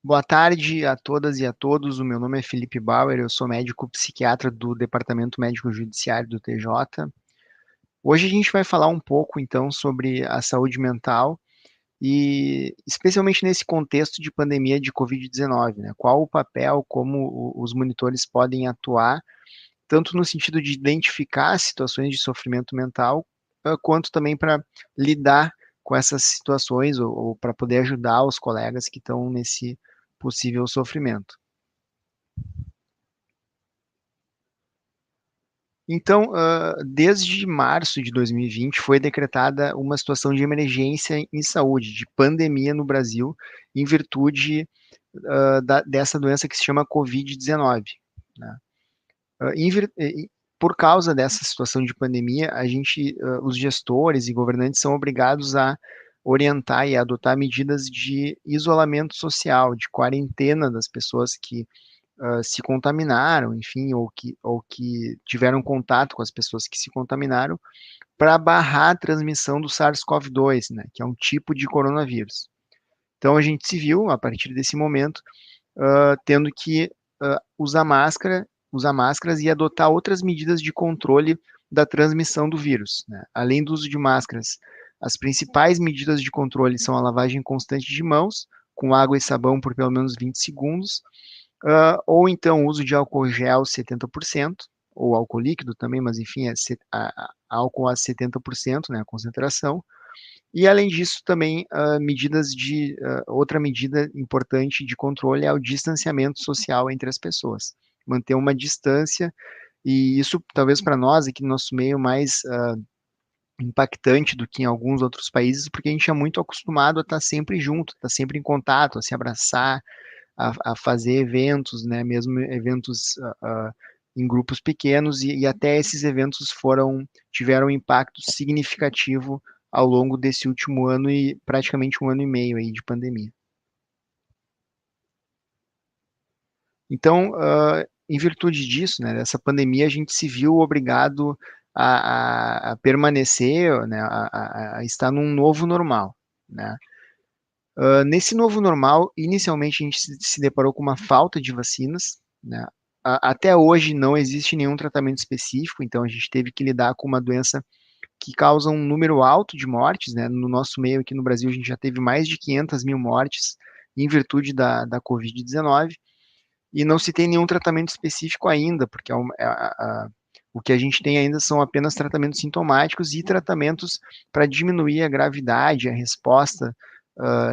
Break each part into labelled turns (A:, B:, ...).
A: Boa tarde a todas e a todos. O meu nome é Felipe Bauer, eu sou médico psiquiatra do Departamento Médico Judiciário do TJ. Hoje a gente vai falar um pouco então sobre a saúde mental e especialmente nesse contexto de pandemia de Covid-19, né? Qual o papel, como os monitores podem atuar, tanto no sentido de identificar situações de sofrimento mental, quanto também para lidar com essas situações ou para poder ajudar os colegas que estão nesse possível sofrimento. Então, desde março de 2020 foi decretada uma situação de emergência em saúde, de pandemia no Brasil, em virtude dessa doença que se chama Covid-19, né? Ah, em vir- e- por causa dessa situação de pandemia, os gestores e governantes são obrigados a orientar e adotar medidas de isolamento social, de quarentena das pessoas que se contaminaram, enfim, ou que tiveram contato com as pessoas que se contaminaram, para barrar a transmissão do SARS-CoV-2, né, que é um tipo de coronavírus. Então a gente se viu, a partir desse momento, tendo que usar máscaras e adotar outras medidas de controle da transmissão do vírus, né? Além do uso de máscaras, as principais medidas de controle são a lavagem constante de mãos, com água e sabão por pelo menos 20 segundos, ou então o uso de álcool gel 70%, ou álcool líquido também, mas enfim, álcool a 70%, né, a concentração. E além disso, também outra medida importante de controle é o distanciamento social entre as pessoas. Manter uma distância, e isso talvez para nós aqui no nosso meio mais impactante do que em alguns outros países, porque a gente é muito acostumado a estar sempre junto, estar sempre em contato, a se abraçar, a fazer eventos, né, mesmo eventos em grupos pequenos, e até esses eventos tiveram um impacto significativo ao longo desse último ano e praticamente um ano e meio aí de pandemia. Então, em virtude disso, né, dessa pandemia, a gente se viu obrigado a permanecer, né, a estar num novo normal, né? Nesse novo normal, inicialmente a gente se deparou com uma falta de vacinas, né? Até hoje não existe nenhum tratamento específico, então a gente teve que lidar com uma doença que causa um número alto de mortes, né? No nosso meio aqui no Brasil, a gente já teve mais de 500 mil mortes em virtude da Covid-19, e não se tem nenhum tratamento específico ainda, porque o que a gente tem ainda são apenas tratamentos sintomáticos e tratamentos para diminuir a gravidade, a resposta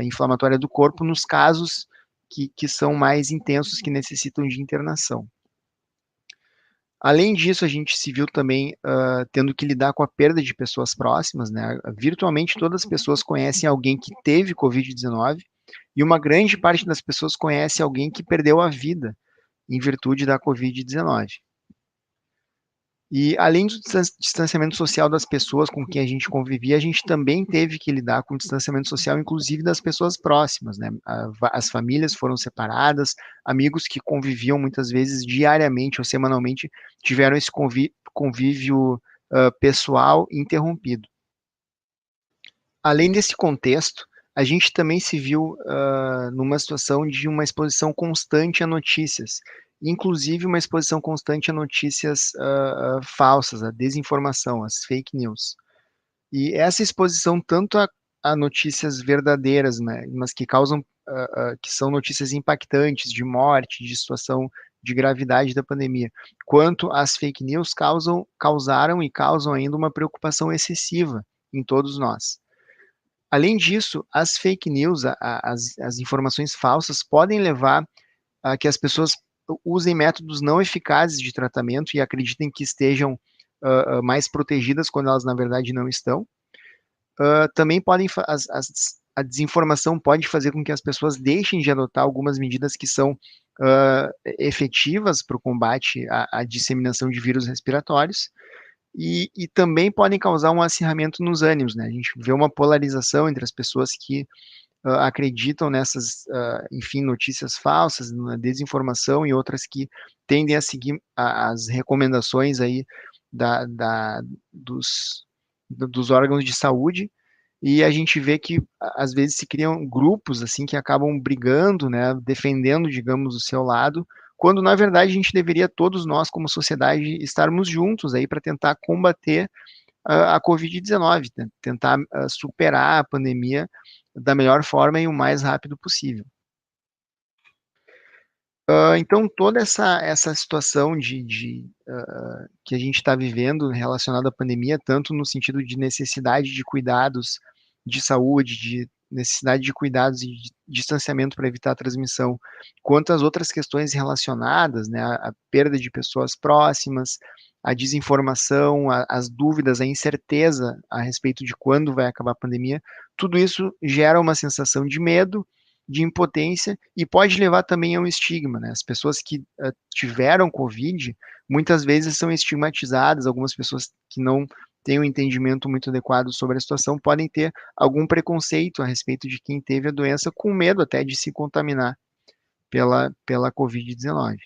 A: inflamatória do corpo nos casos que são mais intensos, que necessitam de internação. Além disso, a gente se viu também tendo que lidar com a perda de pessoas próximas, né? Virtualmente todas as pessoas conhecem alguém que teve Covid-19 e uma grande parte das pessoas conhece alguém que perdeu a vida em virtude da Covid-19. E além do distanciamento social das pessoas com quem a gente convivia, a gente também teve que lidar com o distanciamento social, inclusive das pessoas próximas, né? As famílias foram separadas, amigos que conviviam muitas vezes diariamente ou semanalmente tiveram esse convívio pessoal interrompido. Além desse contexto, a gente também se viu numa situação de uma exposição constante a notícias, inclusive uma exposição constante a notícias falsas, a desinformação, as fake news. E essa exposição tanto a notícias verdadeiras, né, mas que causam, que são notícias impactantes de morte, de situação de gravidade da pandemia, quanto as fake news causaram e causam ainda uma preocupação excessiva em todos nós. Além disso, as fake news, as informações falsas, podem levar a que as pessoas usem métodos não eficazes de tratamento e acreditem que estejam mais protegidas quando elas na verdade não estão. Também a desinformação pode fazer com que as pessoas deixem de adotar algumas medidas que são efetivas para o combate à disseminação de vírus respiratórios, e também podem causar um acirramento nos ânimos, né? A gente vê uma polarização entre as pessoas que acreditam nessas, enfim, notícias falsas, na desinformação, e outras que tendem a seguir as recomendações aí da, da, dos, dos órgãos de saúde, e a gente vê que às vezes se criam grupos assim que acabam brigando, né, defendendo, digamos, o seu lado, quando na verdade a gente deveria todos nós como sociedade estarmos juntos aí para tentar combater a Covid-19, tentar superar a pandemia da melhor forma e o mais rápido possível. Então toda essa situação que a gente está vivendo relacionada à pandemia, tanto no sentido de necessidade de cuidados de saúde, de necessidade de cuidados e de distanciamento para evitar a transmissão, quanto as outras questões relacionadas, né, a perda de pessoas próximas, a desinformação, as dúvidas, a incerteza a respeito de quando vai acabar a pandemia, tudo isso gera uma sensação de medo, de impotência e pode levar também a um estigma, né? As pessoas que tiveram Covid, muitas vezes são estigmatizadas, algumas pessoas que não têm um entendimento muito adequado sobre a situação podem ter algum preconceito a respeito de quem teve a doença, com medo até de se contaminar pela Covid-19.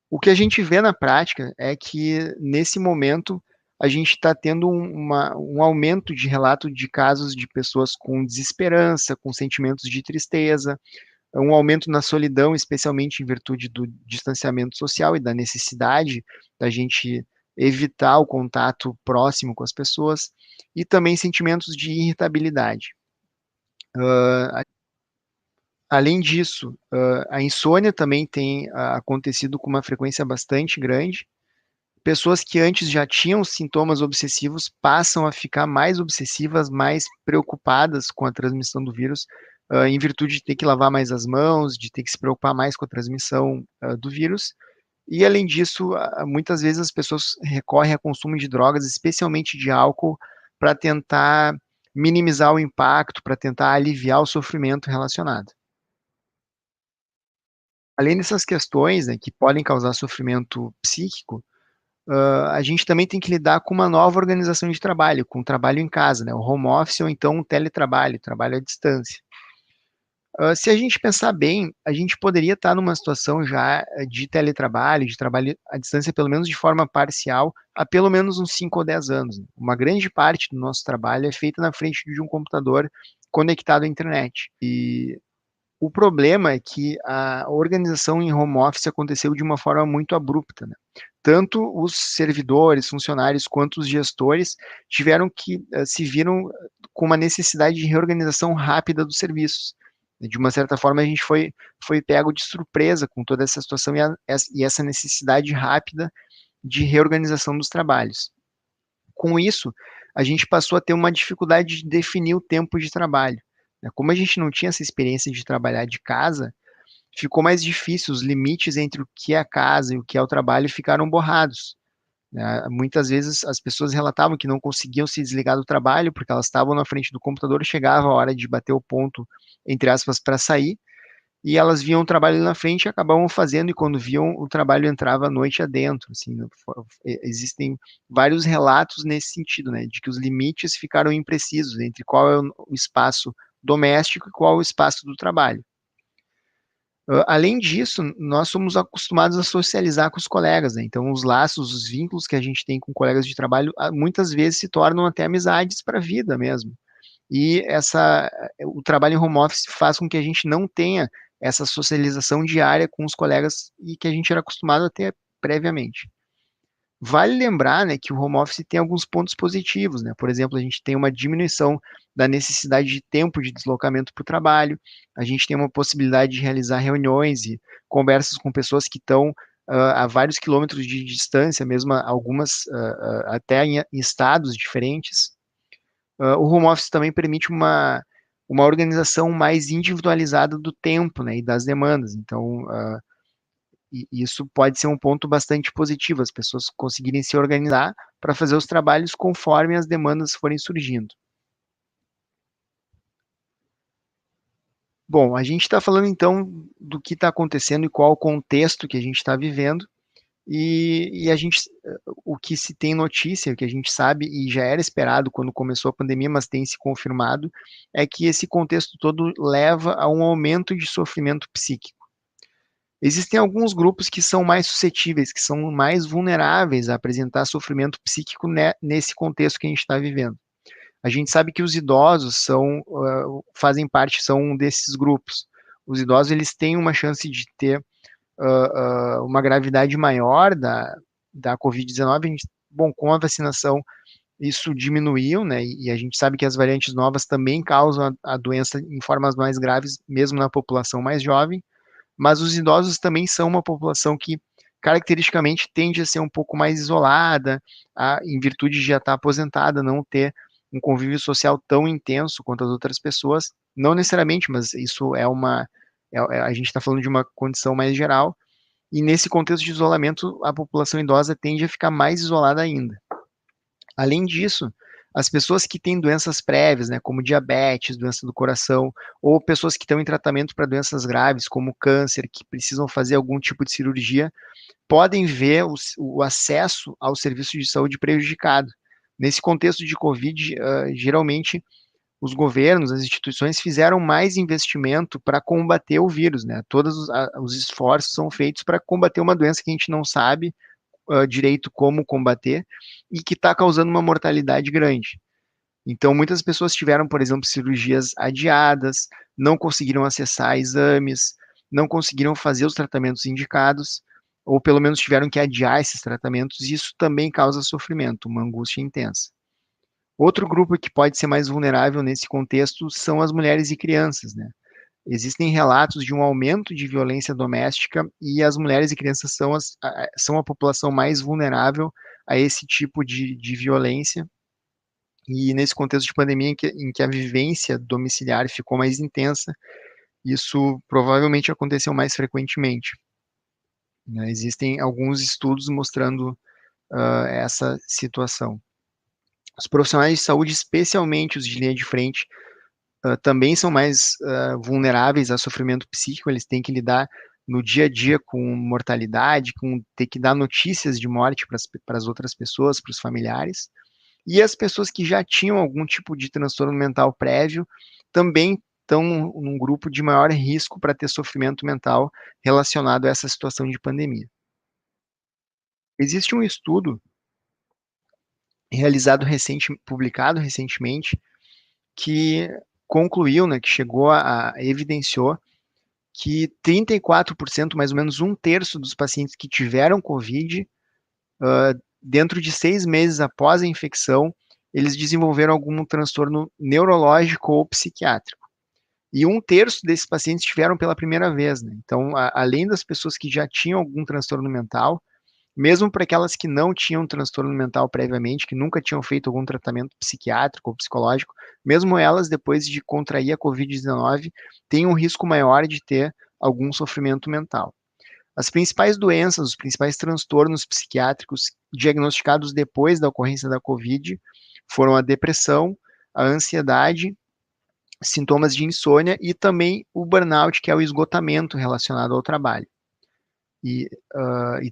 A: O que a gente vê na prática é que, nesse momento, a gente está tendo um aumento de relato de casos de pessoas com desesperança, com sentimentos de tristeza, um aumento na solidão, especialmente em virtude do distanciamento social e da necessidade da gente evitar o contato próximo com as pessoas, e também sentimentos de irritabilidade. Além disso, a insônia também tem acontecido com uma frequência bastante grande. Pessoas que antes já tinham sintomas obsessivos passam a ficar mais obsessivas, mais preocupadas com a transmissão do vírus, em virtude de ter que lavar mais as mãos, de ter que se preocupar mais com a transmissão do vírus. E além disso, muitas vezes as pessoas recorrem a consumo de drogas, especialmente de álcool, para tentar minimizar o impacto, para tentar aliviar o sofrimento relacionado. Além dessas questões, né, que podem causar sofrimento psíquico, a gente também tem que lidar com uma nova organização de trabalho, com o trabalho em casa, né, o home office ou então o teletrabalho, trabalho à distância. Se a gente pensar bem, a gente poderia estar numa situação já de teletrabalho, de trabalho à distância, pelo menos de forma parcial, há pelo menos uns 5 ou 10 anos, né. Uma grande parte do nosso trabalho é feita na frente de um computador conectado à internet. E o problema é que a organização em home office aconteceu de uma forma muito abrupta, né. Tanto os servidores, funcionários, quanto os gestores tiveram que se viram com uma necessidade de reorganização rápida dos serviços. De uma certa forma, a gente foi pego de surpresa com toda essa situação e essa necessidade rápida de reorganização dos trabalhos. Com isso, a gente passou a ter uma dificuldade de definir o tempo de trabalho, né. Como a gente não tinha essa experiência de trabalhar de casa, ficou mais difícil, os limites entre o que é a casa e o que é o trabalho ficaram borrados, né. Muitas vezes as pessoas relatavam que não conseguiam se desligar do trabalho, porque elas estavam na frente do computador, chegava a hora de bater o ponto, entre aspas, para sair, e elas viam o trabalho ali na frente e acabavam fazendo, e quando viam, o trabalho entrava à noite adentro, assim, existem vários relatos nesse sentido, né, de que os limites ficaram imprecisos entre qual é o espaço doméstico e qual é o espaço do trabalho. Além disso, nós somos acostumados a socializar com os colegas, né, então os laços, os vínculos que a gente tem com colegas de trabalho, muitas vezes se tornam até amizades para a vida mesmo. E o trabalho em home office faz com que a gente não tenha essa socialização diária com os colegas e que a gente era acostumado a ter previamente. Vale lembrar, né, que o home office tem alguns pontos positivos, né? Por exemplo, a gente tem uma diminuição da necessidade de tempo de deslocamento para o trabalho, a gente tem uma possibilidade de realizar reuniões e conversas com pessoas que estão a vários quilômetros de distância, mesmo algumas até em estados diferentes. O home office também permite uma organização mais individualizada do tempo, né, e das demandas. Então, isso pode ser um ponto bastante positivo, as pessoas conseguirem se organizar para fazer os trabalhos conforme as demandas forem surgindo. Bom, a gente está falando então do que está acontecendo e qual o contexto que a gente está vivendo, e o que se tem notícia, o que a gente sabe e já era esperado quando começou a pandemia, mas tem se confirmado, é que esse contexto todo leva a um aumento de sofrimento psíquico. Existem alguns grupos que são mais suscetíveis, que são mais vulneráveis a apresentar sofrimento psíquico nesse contexto que a gente está vivendo. A gente sabe que os idosos fazem parte, são um desses grupos. Os idosos, eles têm uma chance de ter uma gravidade maior da Covid-19. Bom, com a vacinação, isso diminuiu, né? E a gente sabe que as variantes novas também causam a doença em formas mais graves, mesmo na população mais jovem. Mas os idosos também são uma população que, caracteristicamente, tende a ser um pouco mais isolada, em virtude de já estar aposentada, não ter um convívio social tão intenso quanto as outras pessoas. Não necessariamente, mas isso a gente está falando de uma condição mais geral. E nesse contexto de isolamento, a população idosa tende a ficar mais isolada ainda. Além disso, as pessoas que têm doenças prévias, né, como diabetes, doença do coração, ou pessoas que estão em tratamento para doenças graves, como câncer, que precisam fazer algum tipo de cirurgia, podem ver o acesso ao serviço de saúde prejudicado. Nesse contexto de Covid, geralmente os governos, as instituições fizeram mais investimento para combater o vírus, né? Todos os esforços são feitos para combater uma doença que a gente não sabe direito como combater e que está causando uma mortalidade grande. Então, muitas pessoas tiveram, por exemplo, cirurgias adiadas, não conseguiram acessar exames, não conseguiram fazer os tratamentos indicados, ou pelo menos tiveram que adiar esses tratamentos, e isso também causa sofrimento, uma angústia intensa. Outro grupo que pode ser mais vulnerável nesse contexto são as mulheres e crianças, né? Existem relatos de um aumento de violência doméstica e as mulheres e crianças são a população mais vulnerável a esse tipo de violência. E nesse contexto de pandemia em que a vivência domiciliar ficou mais intensa, isso provavelmente aconteceu mais frequentemente, né? Existem alguns estudos mostrando essa situação. Os profissionais de saúde, especialmente os de linha de frente, também são mais vulneráveis a sofrimento psíquico, eles têm que lidar no dia a dia com mortalidade, com ter que dar notícias de morte para as outras pessoas, para os familiares. E as pessoas que já tinham algum tipo de transtorno mental prévio também estão num grupo de maior risco para ter sofrimento mental relacionado a essa situação de pandemia. Existe um estudo publicado recentemente, que concluiu, né, que chegou evidenciou que 34%, mais ou menos um terço dos pacientes que tiveram Covid, dentro de 6 meses após a infecção, eles desenvolveram algum transtorno neurológico ou psiquiátrico. E um terço desses pacientes tiveram pela primeira vez, né? Então, além das pessoas que já tinham algum transtorno mental, mesmo para aquelas que não tinham transtorno mental previamente, que nunca tinham feito algum tratamento psiquiátrico ou psicológico, mesmo elas, depois de contrair a Covid-19, têm um risco maior de ter algum sofrimento mental. As principais doenças, os principais transtornos psiquiátricos diagnosticados depois da ocorrência da Covid foram a depressão, a ansiedade, sintomas de insônia e também o burnout, que é o esgotamento relacionado ao trabalho. E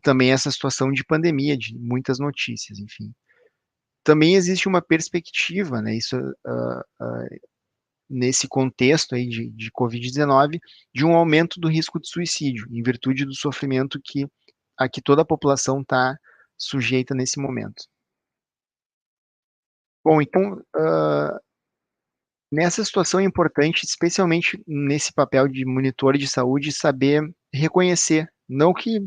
A: também essa situação de pandemia, de muitas notícias, enfim. Também existe uma perspectiva, né, nesse contexto aí de Covid-19, de um aumento do risco de suicídio, em virtude do sofrimento a que toda a população está sujeita nesse momento. Bom, então, nessa situação é importante, especialmente nesse papel de monitor de saúde, saber reconhecer, não que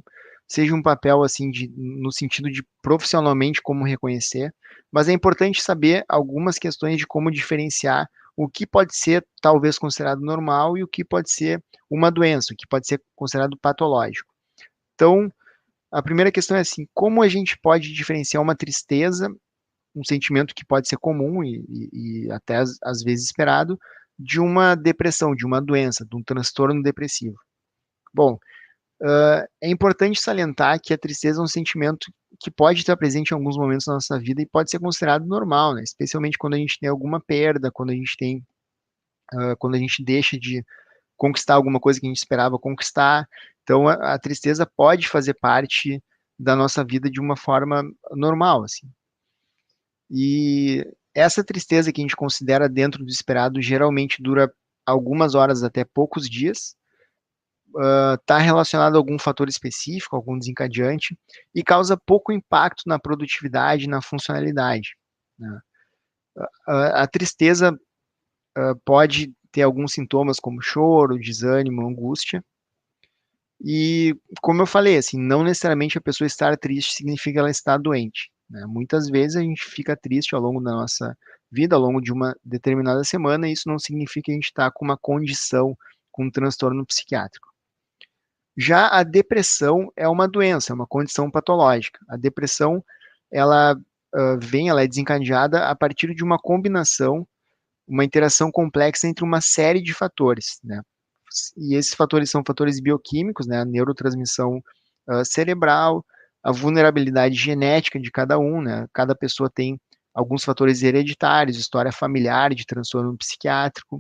A: seja um papel assim no sentido de profissionalmente como reconhecer, mas é importante saber algumas questões de como diferenciar o que pode ser talvez considerado normal e o que pode ser uma doença, o que pode ser considerado patológico. Então, a primeira questão é assim, como a gente pode diferenciar uma tristeza, um sentimento que pode ser comum e até às vezes esperado, de uma depressão, de uma doença, de um transtorno depressivo. Bom, é importante salientar que a tristeza é um sentimento que pode estar presente em alguns momentos da nossa vida e pode ser considerado normal, né? Especialmente quando a gente tem alguma perda, quando a gente deixa de conquistar alguma coisa que a gente esperava conquistar. Então, a tristeza pode fazer parte da nossa vida de uma forma normal, assim. E essa tristeza que a gente considera dentro do esperado geralmente dura algumas horas até poucos dias, está relacionado a algum fator específico, algum desencadeante, e causa pouco impacto na produtividade, na funcionalidade, né? A tristeza pode ter alguns sintomas como choro, desânimo, angústia. E como eu falei, assim, não necessariamente a pessoa estar triste significa ela estar doente, né? Muitas vezes a gente fica triste ao longo da nossa vida, ao longo de uma determinada semana, e isso não significa que a gente está com uma condição, com um transtorno psiquiátrico. Já a depressão é uma doença, é uma condição patológica. A depressão, ela ela é desencadeada a partir de uma combinação, uma interação complexa entre uma série de fatores, né? E esses fatores são fatores bioquímicos, né? A neurotransmissão cerebral, a vulnerabilidade genética de cada um, né? Cada pessoa tem alguns fatores hereditários, história familiar de transtorno psiquiátrico,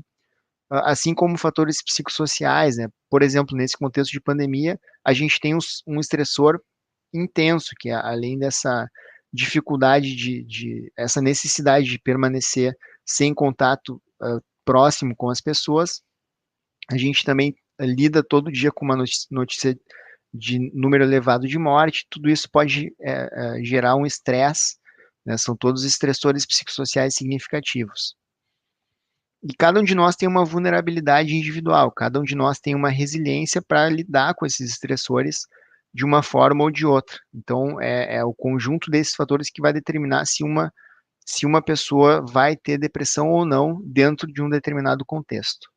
A: assim como fatores psicossociais, né? Por exemplo, nesse contexto de pandemia, a gente tem um estressor intenso, que é, além dessa dificuldade essa necessidade de permanecer sem contato próximo com as pessoas, a gente também lida todo dia com uma notícia de número elevado de morte, tudo isso pode gerar um estresse, né? São todos estressores psicossociais significativos. E cada um de nós tem uma vulnerabilidade individual, cada um de nós tem uma resiliência para lidar com esses estressores de uma forma ou de outra. Então, é o conjunto desses fatores que vai determinar se uma pessoa vai ter depressão ou não dentro de um determinado contexto.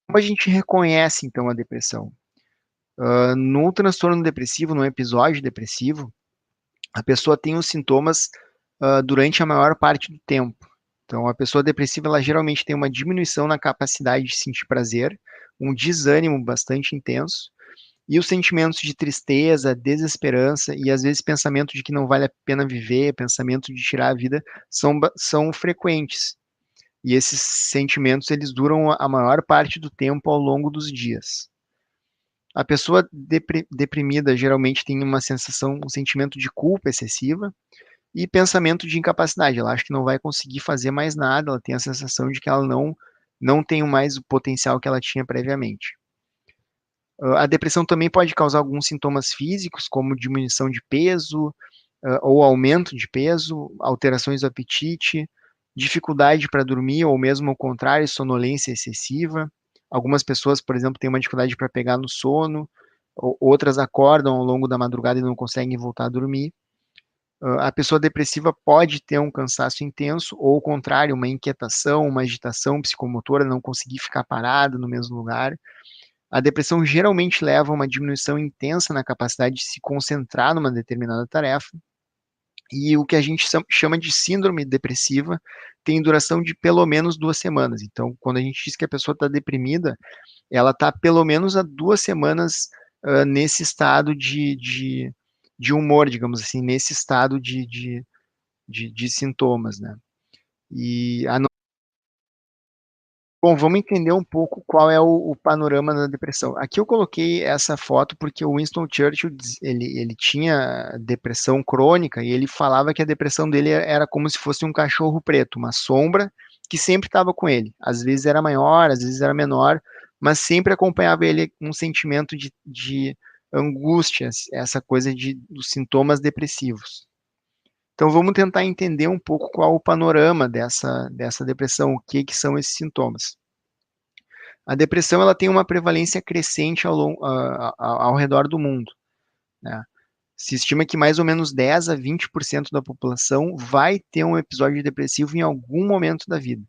A: Como a gente reconhece, então, a depressão? No transtorno depressivo, no episódio depressivo, a pessoa tem os sintomas durante a maior parte do tempo. Então, a pessoa depressiva, ela geralmente tem uma diminuição na capacidade de sentir prazer, um desânimo bastante intenso, e os sentimentos de tristeza, desesperança e às vezes pensamento de que não vale a pena viver, pensamento de tirar a vida, são frequentes. E esses sentimentos, eles duram a maior parte do tempo ao longo dos dias. A pessoa deprimida geralmente tem uma sensação, um sentimento de culpa excessiva, e pensamento de incapacidade. Ela acha que não vai conseguir fazer mais nada, ela tem a sensação de que ela não tem mais o potencial que ela tinha previamente. A depressão também pode causar alguns sintomas físicos, como diminuição de peso, ou aumento de peso, alterações do apetite, dificuldade para dormir, ou mesmo ao contrário, sonolência excessiva. Algumas pessoas, por exemplo, têm uma dificuldade para pegar no sono, outras acordam ao longo da madrugada e não conseguem voltar a dormir. A pessoa depressiva pode ter um cansaço intenso, ou ao contrário, uma inquietação, uma agitação psicomotora, não conseguir ficar parado no mesmo lugar. A depressão geralmente leva a uma diminuição intensa na capacidade de se concentrar numa determinada tarefa. E o que a gente chama de síndrome depressiva tem duração de pelo menos 2 semanas. Então, quando a gente diz que a pessoa está deprimida, ela está pelo menos há 2 semanas nesse estado de humor, digamos assim, nesse estado de sintomas, né? E Bom, vamos entender um pouco qual é o panorama da depressão. Aqui eu coloquei essa foto porque o Winston Churchill, ele tinha depressão crônica e ele falava que a depressão dele era como se fosse um cachorro preto, uma sombra que sempre estava com ele. Às vezes era maior, às vezes era menor, mas sempre acompanhava ele um sentimento de angústia, essa coisa dos sintomas depressivos. Então vamos tentar entender um pouco qual o panorama dessa depressão, o que que são esses sintomas. A depressão ela tem uma prevalência crescente ao redor do mundo, né? Se estima que mais ou menos 10 a 20% da população vai ter um episódio depressivo em algum momento da vida.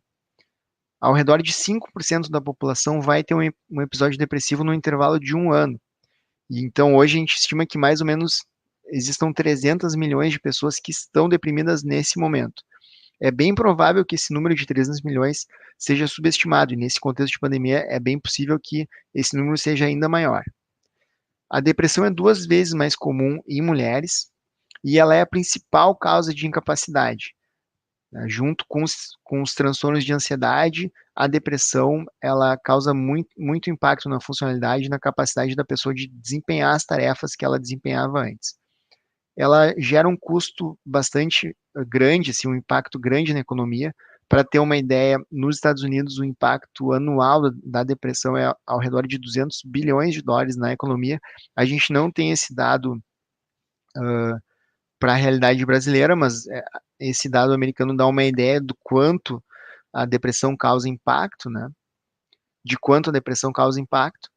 A: Ao redor de 5% da população vai ter um episódio depressivo no intervalo de um ano. E então hoje a gente estima que mais ou menos existam 300 milhões de pessoas que estão deprimidas nesse momento. É bem provável que esse número de 300 milhões seja subestimado, e nesse contexto de pandemia é bem possível que esse número seja ainda maior. A depressão é 2 vezes mais comum em mulheres e ela é a principal causa de incapacidade, né? Junto com os transtornos de ansiedade, a depressão ela causa muito impacto na funcionalidade e na capacidade da pessoa de desempenhar as tarefas que ela desempenhava antes. Ela gera um custo bastante grande, assim, um impacto grande na economia. Para ter uma ideia, nos Estados Unidos, o impacto anual da depressão é ao redor de 200 bilhões de dólares na economia. A gente não tem esse dado para a realidade brasileira, mas esse dado americano dá uma ideia do quanto a depressão causa impacto, né? De quanto a depressão causa impacto,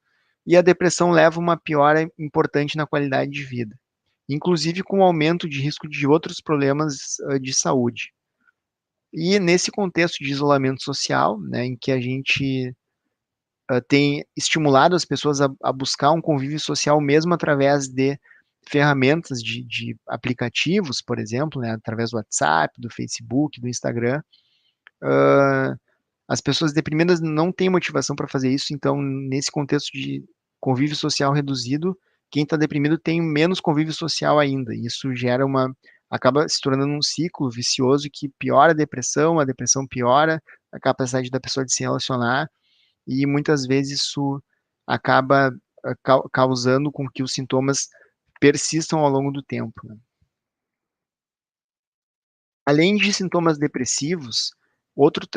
A: e a depressão leva a uma piora importante na qualidade de vida, inclusive com o aumento de risco de outros problemas de saúde. E nesse contexto de isolamento social, né, em que a gente tem estimulado as pessoas a buscar um convívio social mesmo através de ferramentas de aplicativos, por exemplo, né, através do WhatsApp, do Facebook, do Instagram, uh, as pessoas deprimidas não têm motivação para fazer isso, então, nesse contexto de convívio social reduzido, quem está deprimido tem menos convívio social ainda. E isso gera uma. Acaba se tornando um ciclo vicioso que piora a depressão piora a capacidade da pessoa de se relacionar, e muitas vezes isso acaba causando com que os sintomas persistam ao longo do tempo, né? Além de sintomas depressivos, outros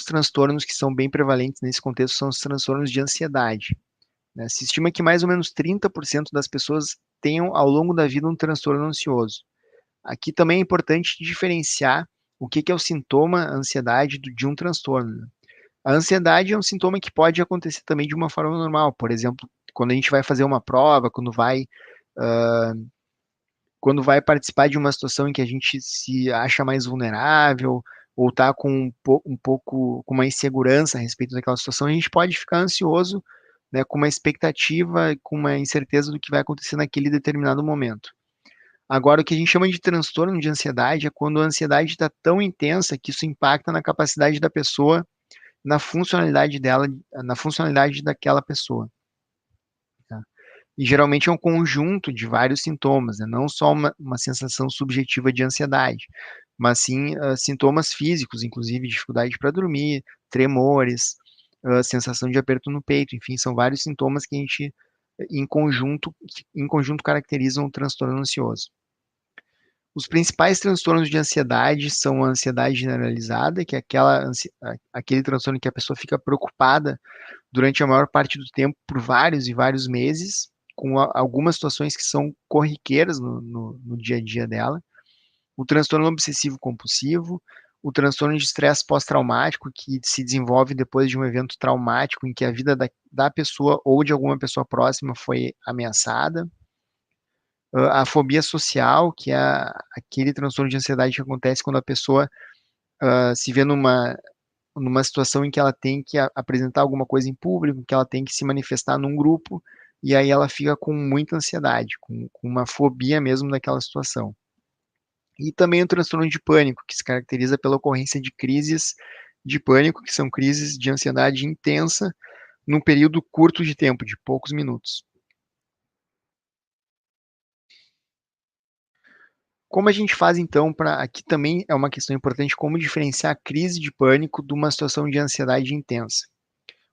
A: transtornos que são bem prevalentes nesse contexto são os transtornos de ansiedade, né? Se estima que mais ou menos 30% das pessoas tenham ao longo da vida um transtorno ansioso. Aqui também é importante diferenciar o que é o sintoma ansiedade de um transtorno, né? A ansiedade é um sintoma que pode acontecer também de uma forma normal, por exemplo, quando a gente vai fazer uma prova, quando vai participar de uma situação em que a gente se acha mais vulnerável ou está com um pouco com uma insegurança a respeito daquela situação, a gente pode ficar ansioso, né, com uma expectativa, com uma incerteza do que vai acontecer naquele determinado momento. Agora, o que a gente chama de transtorno de ansiedade é quando a ansiedade está tão intensa que isso impacta na capacidade da pessoa, na funcionalidade dela, na funcionalidade daquela pessoa, tá? E geralmente é um conjunto de vários sintomas, né? Não só uma sensação subjetiva de ansiedade, mas sim sintomas físicos, inclusive dificuldade para dormir, tremores, sensação de aperto no peito, enfim, são vários sintomas que a gente, em conjunto caracterizam o transtorno ansioso. Os principais transtornos de ansiedade são a ansiedade generalizada, que é aquele transtorno que a pessoa fica preocupada durante a maior parte do tempo por vários e vários meses, com algumas situações que são corriqueiras no dia a dia dela. O transtorno obsessivo compulsivo, o transtorno de estresse pós-traumático, que se desenvolve depois de um evento traumático em que a vida da pessoa ou de alguma pessoa próxima foi ameaçada. A fobia social, que é aquele transtorno de ansiedade que acontece quando a pessoa se vê numa situação em que ela tem que apresentar alguma coisa em público, que ela tem que se manifestar num grupo, e aí ela fica com muita ansiedade, com uma fobia mesmo daquela situação. E também o transtorno de pânico, que se caracteriza pela ocorrência de crises de pânico, que são crises de ansiedade intensa, num período curto de tempo, de poucos minutos. Como a gente faz então para. Aqui também é uma questão importante, como diferenciar a crise de pânico de uma situação de ansiedade intensa.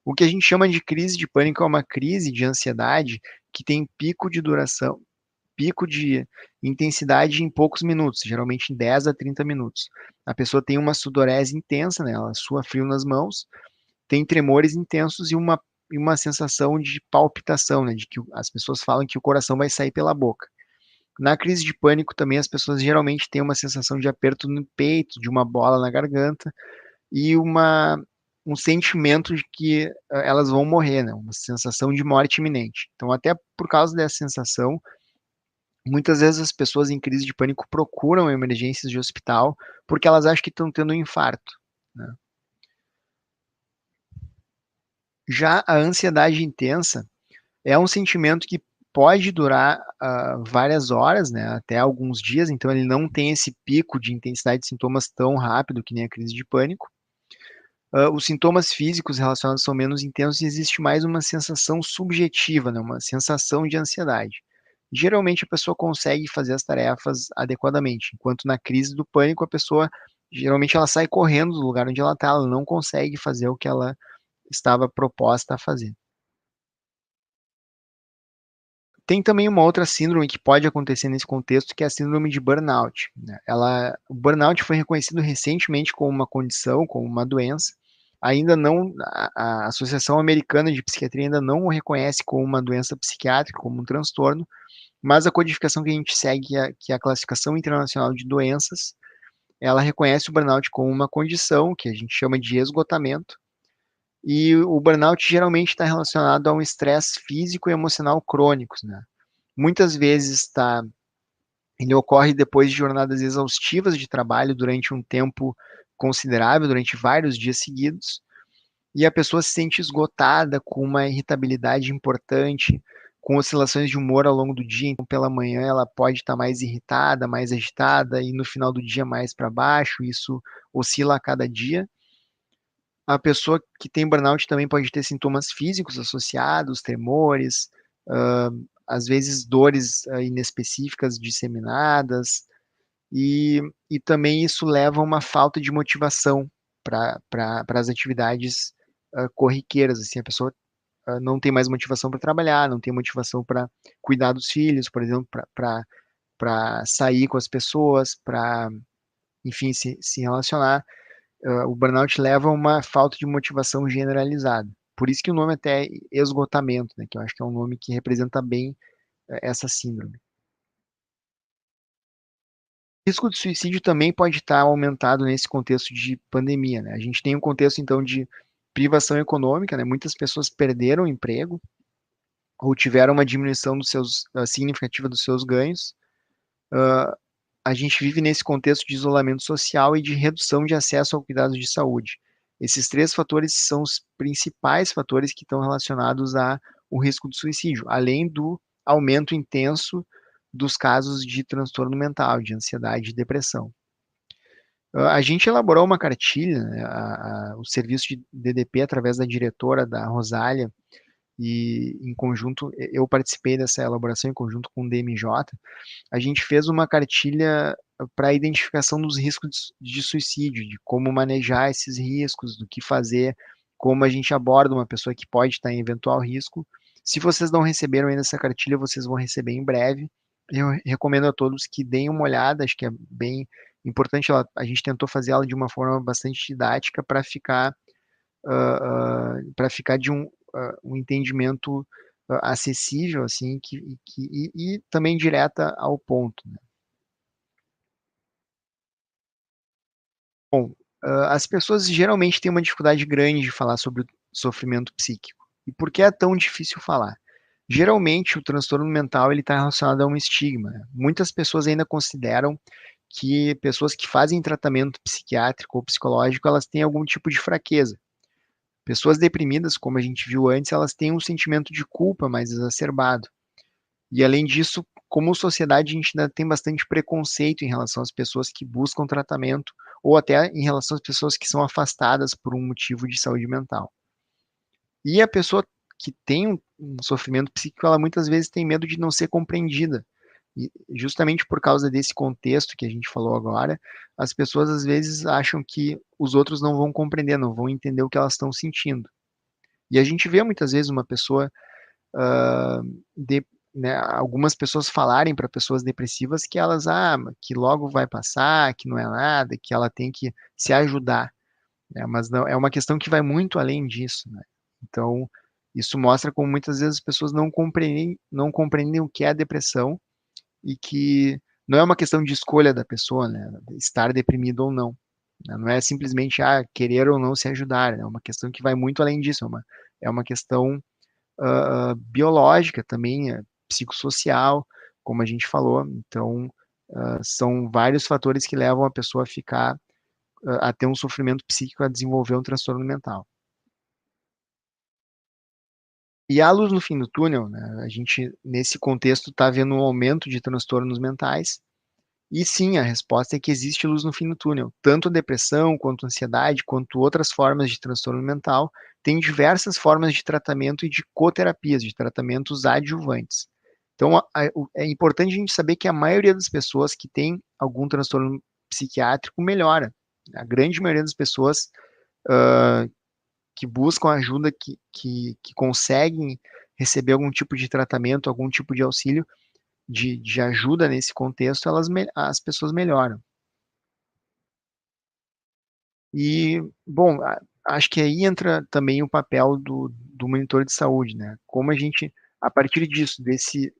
A: O que a gente chama de crise de pânico é uma crise de ansiedade que tem pico de duração, pico de intensidade em poucos minutos, geralmente em 10 a 30 minutos. A pessoa tem uma sudorese intensa, né? Ela sua frio nas mãos, tem tremores intensos e uma sensação de palpitação, né? De que as pessoas falam que o coração vai sair pela boca. Na crise de pânico também as pessoas geralmente têm uma sensação de aperto no peito, de uma bola na garganta e um sentimento de que elas vão morrer, né? Uma sensação de morte iminente. Então, até por causa dessa sensação, muitas vezes as pessoas em crise de pânico procuram emergências de hospital porque elas acham que estão tendo um infarto, né? Já a ansiedade intensa é um sentimento que pode durar várias horas, né, até alguns dias, então ele não tem esse pico de intensidade de sintomas tão rápido que nem a crise de pânico. Os sintomas físicos relacionados são menos intensos e existe mais uma sensação subjetiva, né, uma sensação de ansiedade. Geralmente a pessoa consegue fazer as tarefas adequadamente, enquanto na crise do pânico a pessoa geralmente ela sai correndo do lugar onde ela está, ela não consegue fazer o que ela estava proposta a fazer. Tem também uma outra síndrome que pode acontecer nesse contexto, que é a síndrome de burnout, né? O burnout foi reconhecido recentemente como uma condição, como uma doença. Ainda não, a Associação Americana de Psiquiatria ainda não o reconhece como uma doença psiquiátrica, como um transtorno, mas a codificação que a gente segue, que é a Classificação Internacional de Doenças, ela reconhece o burnout como uma condição que a gente chama de esgotamento, e o burnout geralmente está relacionado a um estresse físico e emocional crônicos, né? Muitas vezes ele ocorre depois de jornadas exaustivas de trabalho durante um tempo considerável, durante vários dias seguidos, e a pessoa se sente esgotada, com uma irritabilidade importante, com oscilações de humor ao longo do dia. Então, pela manhã, ela pode estar mais irritada, mais agitada, e no final do dia, mais para baixo. Isso oscila a cada dia. A pessoa que tem burnout também pode ter sintomas físicos associados, tremores, ah, às vezes dores inespecíficas disseminadas, e também isso leva a uma falta de motivação para as atividades corriqueiras. Assim, a pessoa não tem mais motivação para trabalhar, não tem motivação para cuidar dos filhos, por exemplo, para sair com as pessoas, para, enfim, se relacionar. O burnout leva a uma falta de motivação generalizada. Por isso que o nome até é esgotamento, né, que eu acho que é um nome que representa bem essa síndrome. O risco de suicídio também pode estar aumentado nesse contexto de pandemia, né? A gente tem um contexto, então, de privação econômica, né? Muitas pessoas perderam o emprego ou tiveram uma diminuição significativa dos seus ganhos. Ah, a gente vive nesse contexto de isolamento social e de redução de acesso ao cuidado de saúde. Esses três fatores são os principais fatores que estão relacionados ao risco de suicídio, além do aumento intenso dos casos de transtorno mental, de ansiedade e depressão. A gente elaborou uma cartilha, né, o serviço de DDP, através da diretora, da Rosália, e em conjunto, eu participei dessa elaboração em conjunto com o DMJ. A gente fez uma cartilha para a identificação dos riscos de suicídio, de como manejar esses riscos, do que fazer, como a gente aborda uma pessoa que pode estar em eventual risco. Se vocês não receberam ainda essa cartilha, vocês vão receber em breve. Eu recomendo a todos que deem uma olhada, acho que é bem importante. A gente tentou fazer ela de uma forma bastante didática para ficar de um entendimento acessível, assim, e também direta ao ponto, né? Bom, as pessoas geralmente têm uma dificuldade grande de falar sobre o sofrimento psíquico. E por que é tão difícil falar? Geralmente, o transtorno mental ele está relacionado a um estigma, né? Muitas pessoas ainda consideram que pessoas que fazem tratamento psiquiátrico ou psicológico, elas têm algum tipo de fraqueza. Pessoas deprimidas, como a gente viu antes, elas têm um sentimento de culpa mais exacerbado. E além disso, como sociedade, a gente ainda tem bastante preconceito em relação às pessoas que buscam tratamento, ou até em relação às pessoas que são afastadas por um motivo de saúde mental. E a pessoa que tem um sofrimento psíquico, ela muitas vezes tem medo de não ser compreendida. E justamente por causa desse contexto que a gente falou agora, as pessoas às vezes acham que os outros não vão compreender, não vão entender o que elas estão sentindo. E a gente vê muitas vezes uma pessoa ah, de, né, algumas pessoas falarem para pessoas depressivas que que logo vai passar, que não é nada, que ela tem que se ajudar, né? Mas não, é uma questão que vai muito além disso, né? Então, isso mostra como muitas vezes as pessoas não compreendem o que é a depressão e que não é uma questão de escolha da pessoa, né? Estar deprimido ou não, né? Não é simplesmente querer ou não se ajudar, né? É uma questão que vai muito além disso, é uma questão biológica também, psicossocial, como a gente falou. Então, são vários fatores que levam a pessoa a ficar, a ter um sofrimento psíquico, a desenvolver um transtorno mental. E a luz no fim do túnel, né? A gente, nesse contexto, está vendo um aumento de transtornos mentais. E sim, a resposta é que existe luz no fim do túnel. Tanto a depressão, quanto a ansiedade, quanto outras formas de transtorno mental, tem diversas formas de tratamento e de coterapias, de tratamentos adjuvantes. Então, é importante a gente saber que a maioria das pessoas que tem algum transtorno psiquiátrico melhora. A grande maioria das pessoas que buscam ajuda, que conseguem receber algum tipo de tratamento, algum tipo de auxílio, de ajuda nesse contexto, as pessoas melhoram. E, bom, acho que aí entra também o papel do monitor de saúde, né? Como a gente, a partir disso,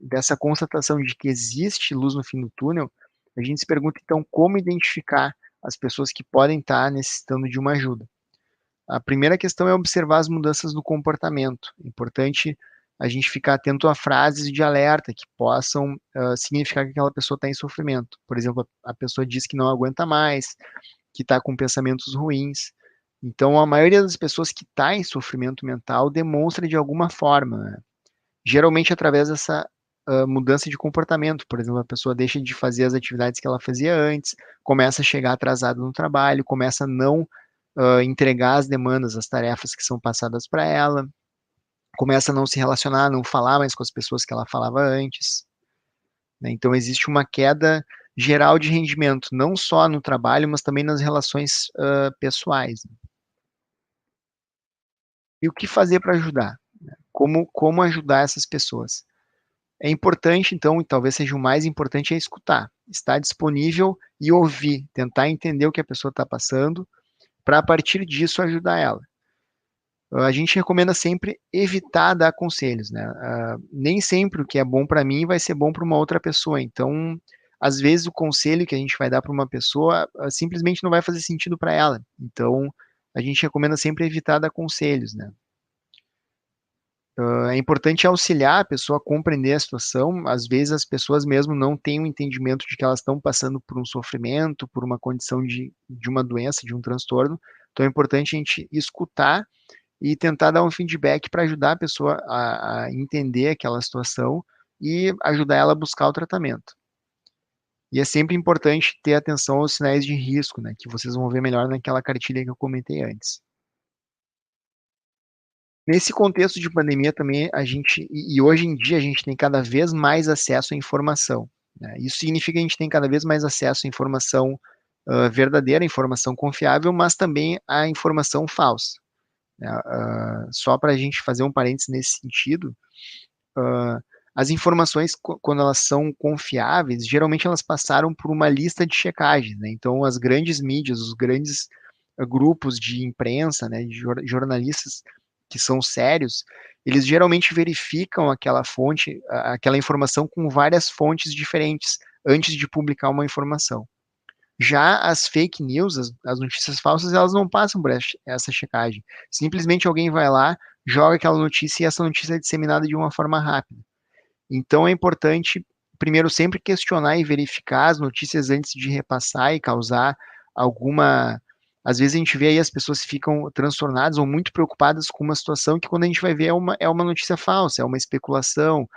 A: dessa constatação de que existe luz no fim do túnel, a gente se pergunta, então, como identificar as pessoas que podem estar necessitando de uma ajuda. A primeira questão é observar as mudanças no comportamento. É importante a gente ficar atento a frases de alerta que possam significar que aquela pessoa está em sofrimento. Por exemplo, a pessoa diz que não aguenta mais, que está com pensamentos ruins. Então, a maioria das pessoas que está em sofrimento mental demonstra de alguma forma, né? Geralmente através dessa mudança de comportamento. Por exemplo, a pessoa deixa de fazer as atividades que ela fazia antes, começa a chegar atrasada no trabalho, começa a não entregar as demandas, as tarefas que são passadas para ela, começa a não se relacionar, não falar mais com as pessoas que ela falava antes, né? Então, existe uma queda geral de rendimento, não só no trabalho, mas também nas relações pessoais. E o que fazer para ajudar? Como ajudar essas pessoas? É importante, então, e talvez seja o mais importante, é escutar, estar disponível e ouvir, tentar entender o que a pessoa está passando, para a partir disso ajudar ela. A gente recomenda sempre evitar dar conselhos, né? Nem sempre o que é bom para mim vai ser bom para uma outra pessoa. Então, às vezes o conselho que a gente vai dar para uma pessoa simplesmente não vai fazer sentido para ela. Então, a gente recomenda sempre evitar dar conselhos, né? É importante auxiliar a pessoa a compreender a situação. Às vezes as pessoas mesmo não têm o entendimento de que elas estão passando por um sofrimento, por uma condição de uma doença, de um transtorno. Então é importante a gente escutar e tentar dar um feedback para ajudar a pessoa a entender aquela situação e ajudar ela a buscar o tratamento. E é sempre importante ter atenção aos sinais de risco, né, que vocês vão ver melhor naquela cartilha que eu comentei antes. Nesse contexto de pandemia também a gente e hoje em dia a gente tem cada vez mais acesso à informação, né? Isso significa que a gente tem cada vez mais acesso à informação verdadeira, informação confiável, mas também à informação falsa, né? Só para a gente fazer um parênteses nesse sentido, ah, as informações, quando elas são confiáveis, geralmente elas passaram por uma lista de checagem, né? Então, as grandes mídias, os grandes grupos de imprensa, né, de jornalistas que são sérios, eles geralmente verificam aquela fonte, aquela informação com várias fontes diferentes antes de publicar uma informação. Já as fake news, as notícias falsas, elas não passam por essa checagem. Simplesmente alguém vai lá, joga aquela notícia e essa notícia é disseminada de uma forma rápida. Então é importante, primeiro, sempre questionar e verificar as notícias antes de repassar e causar alguma. Às vezes a gente vê aí as pessoas ficam transtornadas ou muito preocupadas com uma situação que, quando a gente vai ver, é uma notícia falsa, é uma especulação,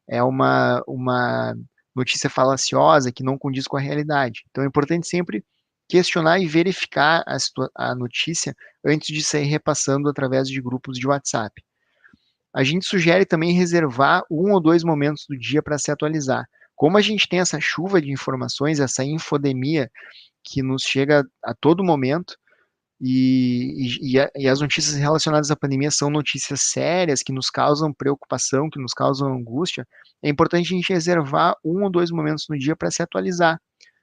A: é uma notícia falaciosa que não condiz com a realidade. Então é importante sempre questionar e verificar a notícia antes de sair repassando através de grupos de WhatsApp. A gente sugere também reservar 1 ou 2 momentos do dia para se atualizar. Como a gente tem essa chuva de informações, essa infodemia que nos chega a todo momento, e as notícias relacionadas à pandemia são notícias sérias, que nos causam preocupação, que nos causam angústia, é importante a gente reservar 1 ou 2 momentos no dia para se atualizar,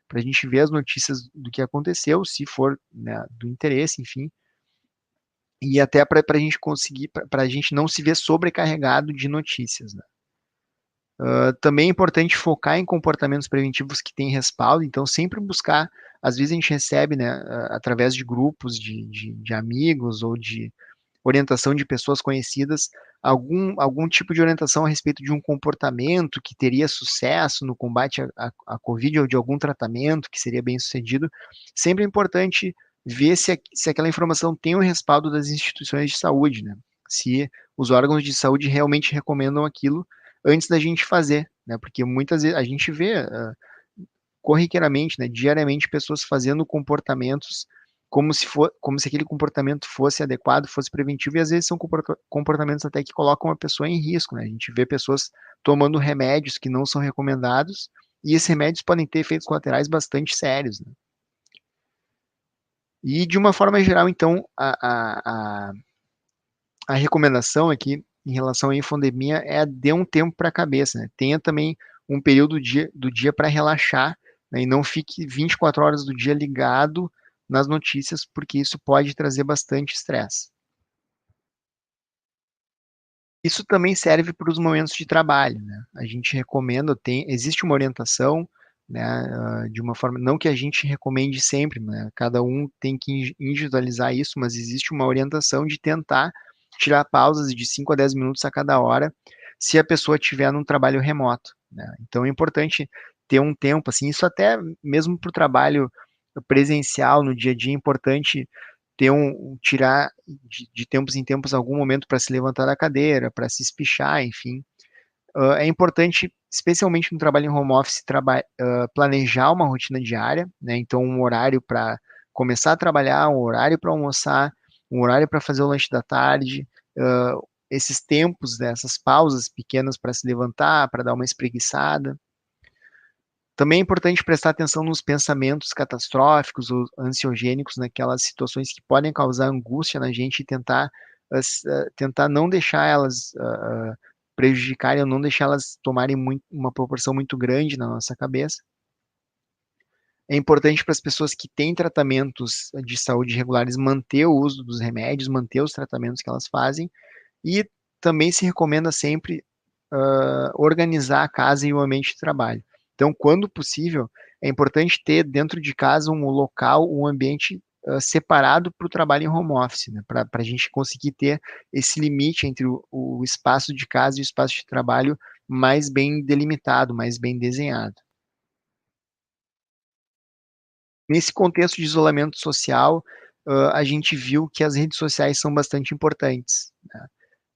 A: para a gente ver as notícias do que aconteceu, se for, né, do interesse, enfim, e até para a gente conseguir, para a gente não se ver sobrecarregado de notícias, né? Também é importante focar em comportamentos preventivos que têm respaldo, então sempre buscar, às vezes a gente recebe, né, através de grupos de amigos ou de orientação de pessoas conhecidas, algum tipo de orientação a respeito de um comportamento que teria sucesso no combate à Covid ou de algum tratamento que seria bem sucedido. Sempre é importante ver se aquela informação tem o respaldo das instituições de saúde, né? Se os órgãos de saúde realmente recomendam aquilo antes da gente fazer, né? Porque muitas vezes a gente vê corriqueiramente, né, diariamente, pessoas fazendo comportamentos como se aquele comportamento fosse adequado, fosse preventivo, e às vezes são comportamentos até que colocam a pessoa em risco, né? A gente vê pessoas tomando remédios que não são recomendados, e esses remédios podem ter efeitos colaterais bastante sérios, né? E de uma forma geral, então, a recomendação aqui em relação à infodemia é dê um tempo para a cabeça, né? Tenha também um período do dia para relaxar, né? E não fique 24 horas do dia ligado nas notícias, porque isso pode trazer bastante estresse. Isso também serve para os momentos de trabalho, né? A gente recomenda, existe uma orientação né, de uma forma, não que a gente recomende sempre, né, cada um tem que individualizar isso, mas existe uma orientação de tentar tirar pausas de 5 a 10 minutos a cada hora, se a pessoa estiver num trabalho remoto, né? Então é importante ter um tempo, assim, isso até mesmo para o trabalho presencial no dia a dia, é importante ter tirar de tempos em tempos algum momento para se levantar da cadeira, para se espichar, enfim. É importante, especialmente no trabalho em home office, planejar uma rotina diária, né? Então, um horário para começar a trabalhar, um horário para almoçar, um horário para fazer o lanche da tarde, esses tempos, né, essas pausas pequenas para se levantar, para dar uma espreguiçada. Também é importante prestar atenção nos pensamentos catastróficos ou ansiogênicos, naquelas situações que podem causar angústia na gente e tentar não deixar elas prejudicarem ou não deixar elas tomarem uma proporção muito grande na nossa cabeça. É importante para as pessoas que têm tratamentos de saúde regulares manter o uso dos remédios, manter os tratamentos que elas fazem e também se recomenda sempre organizar a casa e o ambiente de trabalho. Então, quando possível, é importante ter dentro de casa um local, um ambiente separado para o trabalho em home office, né? Para a gente conseguir ter esse limite entre o espaço de casa e o espaço de trabalho mais bem delimitado, mais bem desenhado. Nesse contexto de isolamento social, a gente viu que as redes sociais são bastante importantes, né?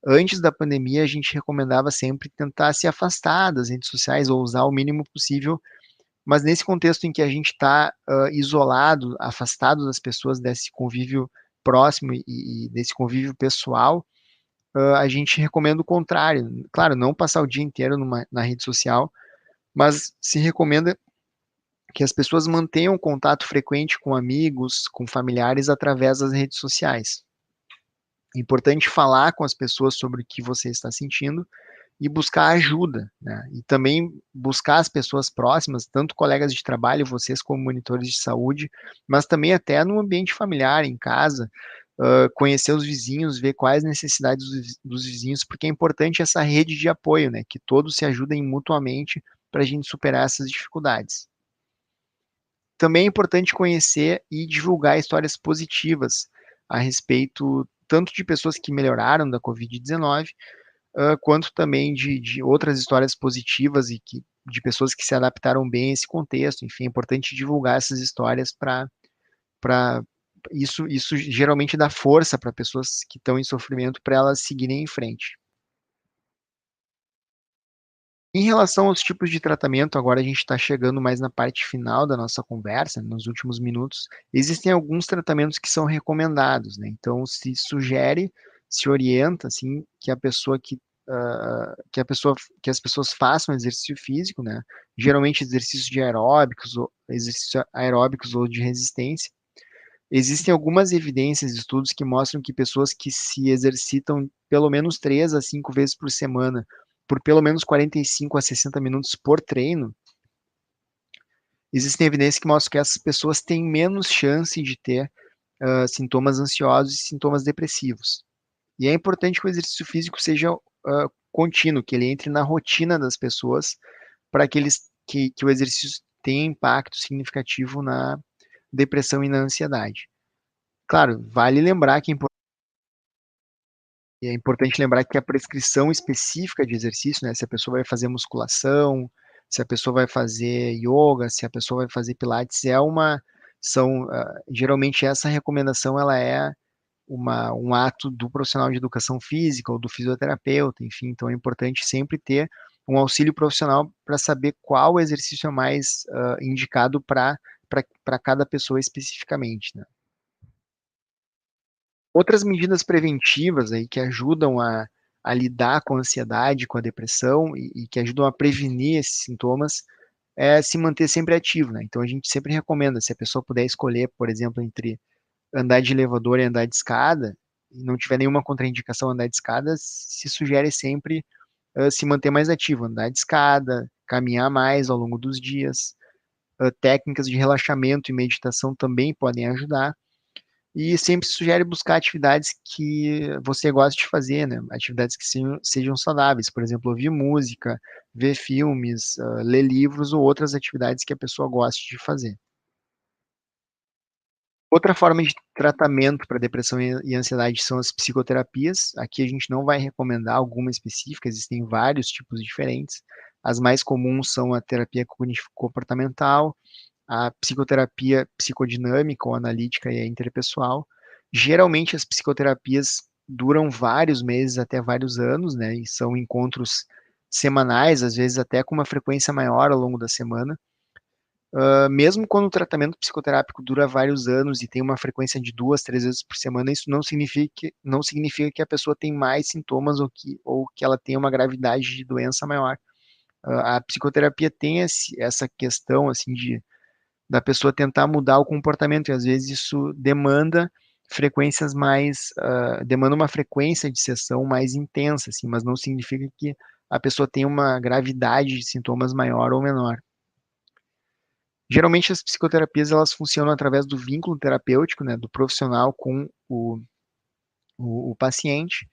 A: Antes da pandemia, a gente recomendava sempre tentar se afastar das redes sociais ou usar o mínimo possível, mas nesse contexto em que a gente está isolado, afastado das pessoas, desse convívio próximo e desse convívio pessoal, a gente recomenda o contrário. Claro, não passar o dia inteiro na rede social, mas se recomenda que as pessoas mantenham contato frequente com amigos, com familiares através das redes sociais. É importante falar com as pessoas sobre o que você está sentindo e buscar ajuda, né? E também buscar as pessoas próximas, tanto colegas de trabalho, vocês como monitores de saúde, mas também até no ambiente familiar, em casa, conhecer os vizinhos, ver quais necessidades dos vizinhos, porque é importante essa rede de apoio, né? Que todos se ajudem mutuamente para a gente superar essas dificuldades. Também é importante conhecer e divulgar histórias positivas a respeito tanto de pessoas que melhoraram da Covid-19, quanto também de outras histórias positivas de pessoas que se adaptaram bem a esse contexto. Enfim, é importante divulgar essas histórias para isso geralmente dá força para pessoas que estão em sofrimento para elas seguirem em frente. Em relação aos tipos de tratamento, agora a gente está chegando mais na parte final da nossa conversa, nos últimos minutos. Existem alguns tratamentos que são recomendados, né? Então, se sugere, se orienta, assim, que a pessoa que as pessoas façam exercício físico, né? Geralmente exercícios de aeróbicos ou de resistência. Existem algumas evidências, estudos que mostram que pessoas que se exercitam pelo menos 3 a 5 vezes por semana, por pelo menos 45 a 60 minutos por treino, existem evidências que mostram que essas pessoas têm menos chance de ter sintomas ansiosos e sintomas depressivos. E é importante que o exercício físico seja contínuo, que ele entre na rotina das pessoas, para que o exercício tenha impacto significativo na depressão e na ansiedade. Claro, vale lembrar que é importante lembrar que a prescrição específica de exercício, né, se a pessoa vai fazer musculação, se a pessoa vai fazer yoga, se a pessoa vai fazer pilates, geralmente essa recomendação ela é um ato do profissional de educação física ou do fisioterapeuta, enfim, então é importante sempre ter um auxílio profissional para saber qual exercício é mais indicado para cada pessoa especificamente, né? Outras medidas preventivas aí que ajudam a lidar com a ansiedade, com a depressão e que ajudam a prevenir esses sintomas é se manter sempre ativo, né? Então a gente sempre recomenda, se a pessoa puder escolher, por exemplo, entre andar de elevador e andar de escada, e não tiver nenhuma contraindicação andar de escada, se sugere sempre se manter mais ativo, andar de escada, caminhar mais ao longo dos dias. Técnicas de relaxamento e meditação também podem ajudar. E sempre sugere buscar atividades que você gosta de fazer, né? Atividades que sejam saudáveis, por exemplo, ouvir música, ver filmes, ler livros ou outras atividades que a pessoa goste de fazer. Outra forma de tratamento para depressão e ansiedade são as psicoterapias. Aqui a gente não vai recomendar alguma específica, existem vários tipos diferentes. As mais comuns são a terapia cognitivo-comportamental, a psicoterapia psicodinâmica ou analítica e a interpessoal. Geralmente as psicoterapias duram vários meses até vários anos, né? E são encontros semanais, às vezes até com uma frequência maior ao longo da semana. Mesmo quando o tratamento psicoterápico dura vários anos e tem uma frequência de 2, 3 vezes por semana, isso não significa que a pessoa tem mais sintomas ou que ela tem uma gravidade de doença maior. A psicoterapia tem essa questão assim da pessoa tentar mudar o comportamento e às vezes isso demanda uma frequência de sessão mais intensa, assim, mas não significa que a pessoa tenha uma gravidade de sintomas maior ou menor. Geralmente as psicoterapias elas funcionam através do vínculo terapêutico, né, do profissional com o paciente,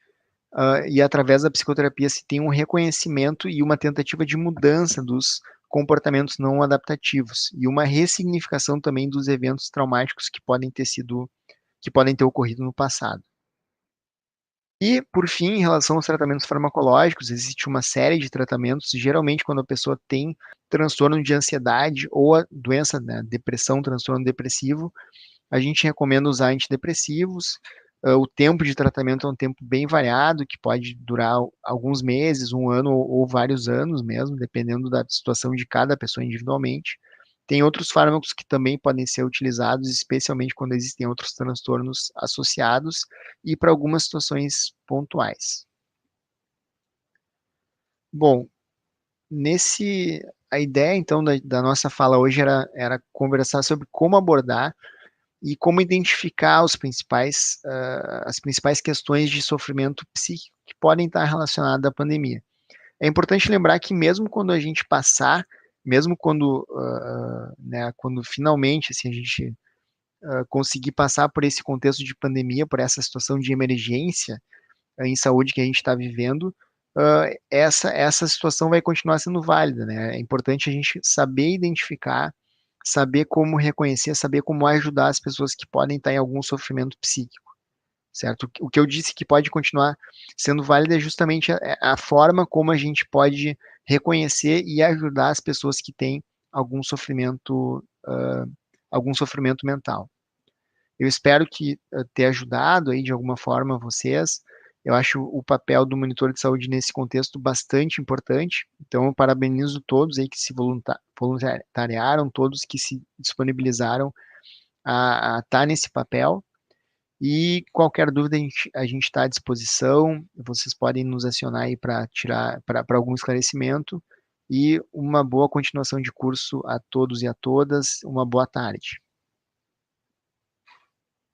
A: e através da psicoterapia se tem um reconhecimento e uma tentativa de mudança dos comportamentos não adaptativos e uma ressignificação também dos eventos traumáticos que podem ter ocorrido no passado. E, por fim, em relação aos tratamentos farmacológicos, existe uma série de tratamentos, geralmente quando a pessoa tem transtorno de ansiedade ou a doença, né, depressão, transtorno depressivo, a gente recomenda usar antidepressivos. O tempo de tratamento é um tempo bem variado, que pode durar alguns meses, um ano ou vários anos mesmo, dependendo da situação de cada pessoa individualmente. Tem outros fármacos que também podem ser utilizados, especialmente quando existem outros transtornos associados e para algumas situações pontuais. Bom, a ideia então da nossa fala hoje era conversar sobre como abordar e como identificar as principais questões de sofrimento psíquico que podem estar relacionadas à pandemia. É importante lembrar que mesmo quando a gente passar, mesmo quando finalmente assim, a gente conseguir passar por esse contexto de pandemia, por essa situação de emergência em saúde que a gente está vivendo, essa situação vai continuar sendo válida, né? É importante a gente saber identificar, saber como reconhecer, saber como ajudar as pessoas que podem estar em algum sofrimento psíquico, certo? O que eu disse que pode continuar sendo válido é justamente a forma como a gente pode reconhecer e ajudar as pessoas que têm algum sofrimento, algum sofrimento mental. Eu espero que ter ajudado aí de alguma forma vocês. Eu acho o papel do monitor de saúde nesse contexto bastante importante. Então, eu parabenizo todos aí que se voluntariaram, todos que se disponibilizaram a estar nesse papel. E qualquer dúvida a gente está à disposição. Vocês podem nos acionar aí para algum esclarecimento. E uma boa continuação de curso a todos e a todas. Uma boa tarde.